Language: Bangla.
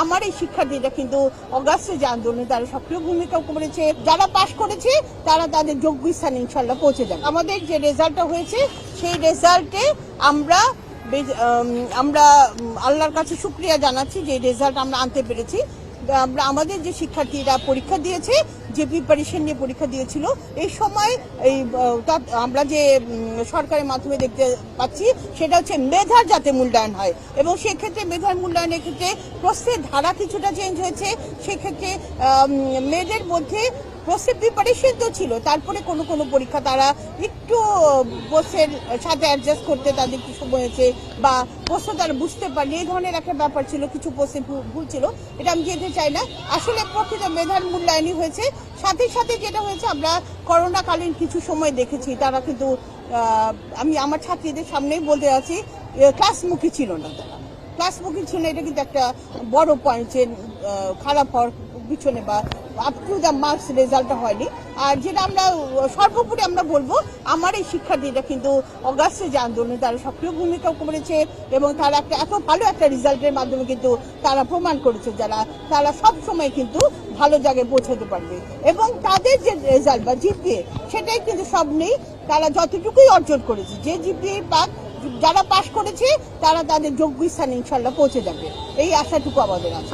আমার এই শিক্ষার্থীরা কিন্তু অগাস্টে যে আন্দোলনে তারা সক্রিয় ভূমিকা করেছে। যারা পাশ করেছে তারা তাদের যোগ্য স্থানে ইনশাল্লাহ পৌঁছে যাবে। আমাদের যে রেজাল্টটা হয়েছে সেই রেজাল্টে আমরা আল্লাহর কাছে শুকরিয়া জানাচ্ছি যে রেজাল্ট আমরা আনতে পেরেছি। আমরা আমাদের যে শিক্ষার্থীরা পরীক্ষা দিয়েছে, যে প্রিপারেশন নিয়ে পরীক্ষা দিয়েছিল, এই সময় আমরা যে সরকারের মাধ্যমে দেখতে পাচ্ছি সেটা হচ্ছে মেধার যাতে মূল্যায়ন হয়, এবং সেক্ষেত্রে মেধার মূল্যায়নের ক্ষেত্রে প্রশ্নের ধারা কিছুটা চেঞ্জ হয়েছে। সেক্ষেত্রে মেয়েদের মধ্যে প্রশ্নের প্রিপারেশন তো ছিল, তারপরে কোনো পরীক্ষা তারা একটু প্রশ্নের সাথে অ্যাডজাস্ট করতে তাদের কি সময় হয়েছে, বা প্রশ্ন তারা বুঝতে পারেনি, এই ধরনের একটা ব্যাপার ছিল। কিছু প্রশ্নে ভুল ছিল, এটা আমি যেতে চাই না। আসলে প্রকৃত মেধার মূল্যায়নই হয়েছে। সাথে সাথে যেটা হয়েছে, আমরা করোনাকালীন কিছু সময় দেখেছি তারা কিন্তু আমি আমার ছাত্রীদের সামনেই বলতে আছি, ক্লাসমুখী ছিল না। তারা ক্লাসমুখী ছিল, এটা কিন্তু একটা বড় পয়েন্ট যে খারাপ হওয়ার পিছনে বা আপ টু দ্য মার্কস রেজাল্টটা হয়নি। আর যেটা আমরা সর্বোপরি আমরা বলবো, আমার এই শিক্ষার্থীরা কিন্তু অগাস্টে যে আন্দোলনে তারা সক্রিয় ভূমিকা করেছে, এবং তারা এত ভালো একটা রেজাল্টের মাধ্যমে কিন্তু তারা প্রমাণ করেছে তারা সব সময় কিন্তু ভালো জায়গায় পৌঁছাতে পারবে। এবং তাদের যে রেজাল্ট বা জিপিএ, সেটাই কিন্তু সব নেই, তারা যতটুকুই অর্জন করেছে, যে জিপিএ পাক, যারা পাশ করেছে তারা তাদের যোগ্য স্থানে ইনশাল্লাহ পৌঁছে যাবে, এই আশাটুকু আমাদের আছে।